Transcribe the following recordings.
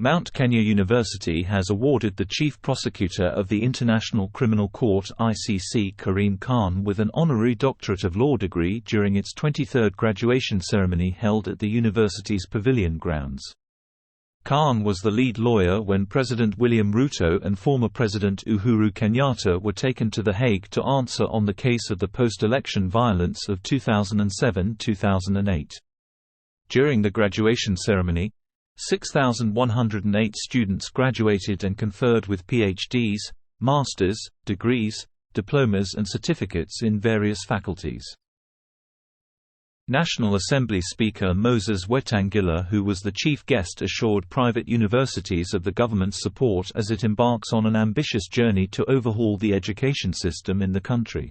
Mount Kenya University has awarded the Chief Prosecutor of the International Criminal Court (ICC) Karim Khan with an Honorary Doctorate of Law degree during its 23rd graduation ceremony held at the university's pavilion grounds. Khan was the lead lawyer when President William Ruto and former President Uhuru Kenyatta were taken to The Hague to answer on the case of the post-election violence of 2007–2008. During the graduation ceremony, 6,108 students graduated and conferred with PhDs, master's, degrees, diplomas and certificates in various faculties. National Assembly Speaker Moses Wetangula, who was the chief guest, assured private universities of the government's support as it embarks on an ambitious journey to overhaul the education system in the country.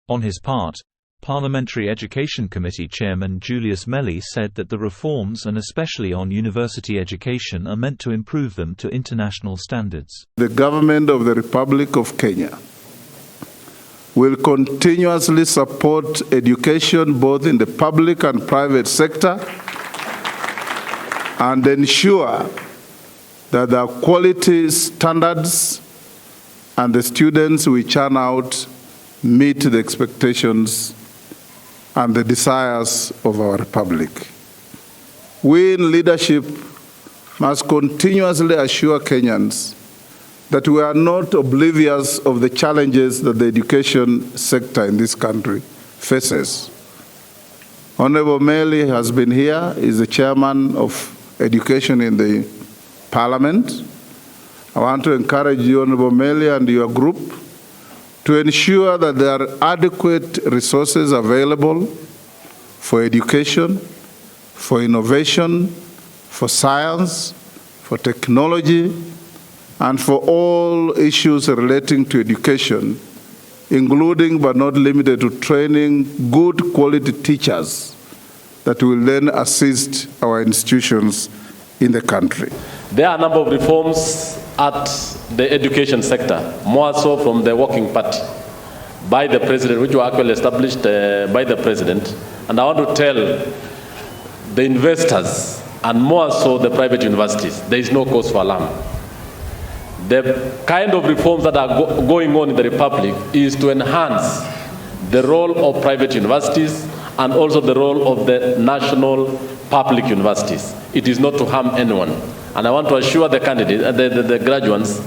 On his part, Parliamentary Education Committee Chairman Julius Melly said that the reforms, and especially on university education, are meant to improve them to international standards. The government of the Republic of Kenya will continuously support education both in the public and private sector and ensure that the quality standards and the students we churn out meet the expectations and the desires of our Republic. We in leadership must continuously assure Kenyans that we are not oblivious of the challenges that the education sector in this country faces. Honorable Melly has been here, is the chairman of education in the Parliament. I want to encourage you, Honorable Melly, and your group to ensure that there are adequate resources available for education, for innovation, for science, for technology, and for all issues relating to education, including but not limited to training good quality teachers that will then assist our institutions in the country. There are a number of reforms at the education sector, more so from the Working Party by the President, which were actually established by the President. And I want to tell the investors, and more so the private universities, there is no cause for alarm. The kind of reforms that are going on in the Republic is to enhance the role of private universities and also the role of the national public universities. It is not to harm anyone. And I want to assure the candidates, the graduates,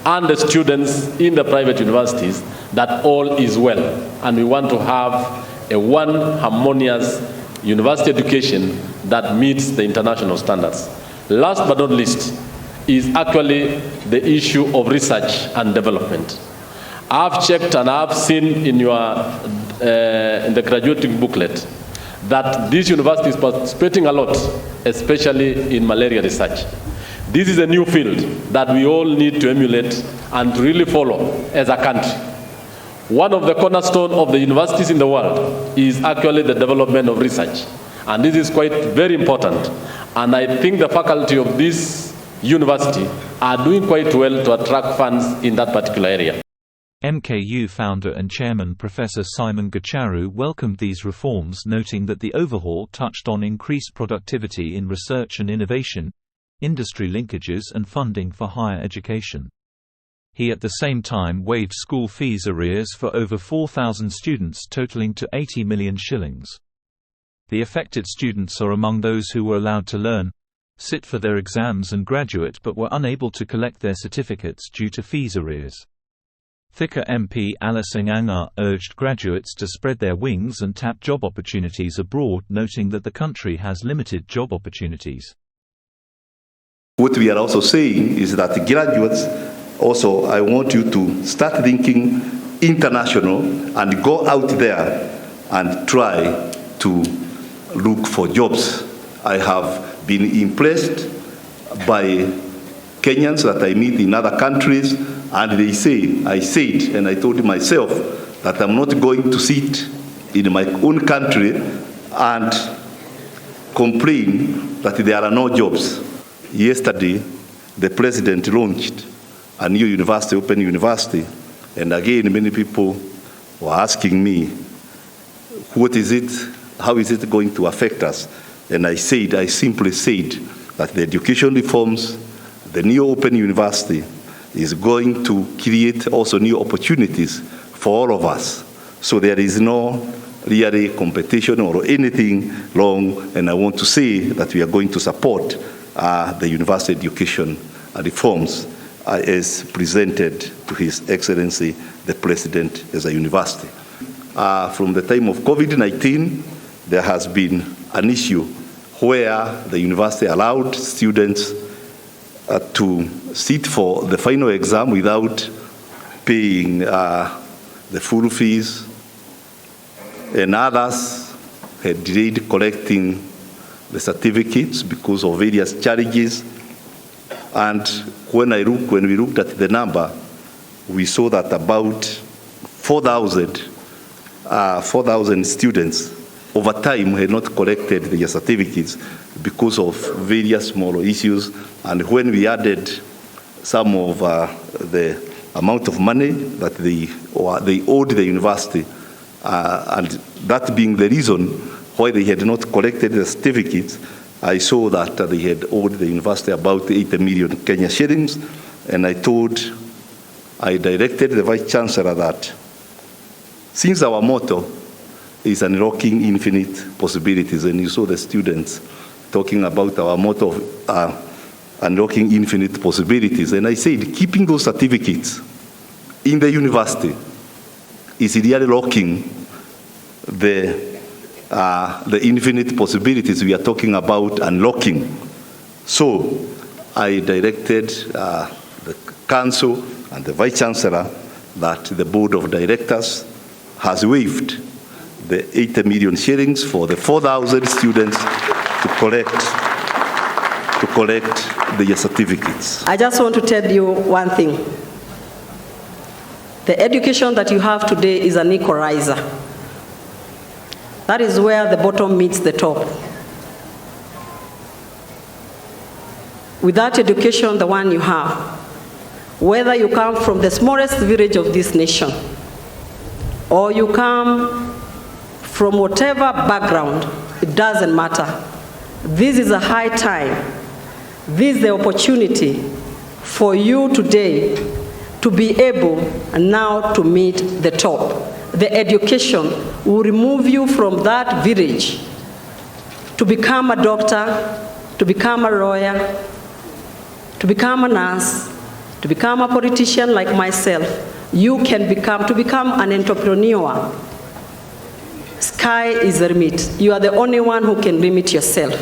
and the students in the private universities that all is well. And we want to have a one harmonious university education that meets the international standards. Last but not least is actually the issue of research and development. I've checked and I've seen in your in the graduating booklet that this university is participating a lot, especially in malaria research. This is a new field that we all need to emulate and to really follow as a country. One of the cornerstones of the universities in the world is actually the development of research. And this is quite very important. And I think the faculty of this university are doing quite well to attract funds in that particular area. MKU founder and chairman Professor Simon Gicharu welcomed these reforms, noting that the overhaul touched on increased productivity in research and innovation, industry linkages and funding for higher education. He at the same time waived school fees arrears for over 4,000 students totaling to 80 million shillings. The affected students are among those who were allowed to learn, sit for their exams and graduate but were unable to collect their certificates due to fees arrears. Thika MP Alice Ng'ang'a urged graduates to spread their wings and tap job opportunities abroad, noting that the country has limited job opportunities. What we are also saying is that graduates, also I want you to start thinking international and go out there and try to look for jobs. I have been impressed by Kenyans that I meet in other countries, and they say, I said, and I told myself that I'm not going to sit in my own country and complain that there are no jobs. Yesterday, the President launched a new university, open university, and again, many people were asking me, what is it, how is it going to affect us? And I simply said that the education reforms the new open university is going to create also new opportunities for all of us. So there is no really competition or anything wrong, and I want to say that we are going to support the university education reforms as presented to His Excellency the President as a university. From the time of COVID-19, there has been an issue where the university allowed students to sit for the final exam without paying the full fees, and others had delayed collecting the certificates because of various charges. And when we looked at the number, we saw that about 4,000 students over time had not collected their certificates because of various small issues. And when we added some of the amount of money that they owed the university, and that being the reason why they had not collected the certificates, I saw that they had owed the university about 8 million Kenya shillings, and I directed the Vice Chancellor that since our motto is unlocking infinite possibilities, and you saw the students talking about our motto of unlocking infinite possibilities, and I said keeping those certificates in the university is really locking the infinite possibilities we are talking about unlocking. So I directed the Council and the Vice Chancellor that the Board of Directors has waived the 8 million shillings for the 4,000 students to collect their certificates. I just want to tell you one thing. The education that you have today is an equalizer. That is where the bottom meets the top. With that education, the one you have, whether you come from the smallest village of this nation, or you come from whatever background, it doesn't matter. This is a high time. This is the opportunity for you today to be able now to meet the top. The education will remove you from that village to become a doctor, to become a lawyer, to become a nurse, to become a politician like myself. You can become an entrepreneur. Sky is the limit. You are the only one who can limit yourself.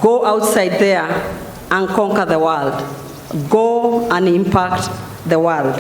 Go outside there and conquer the world. Go and impact the world.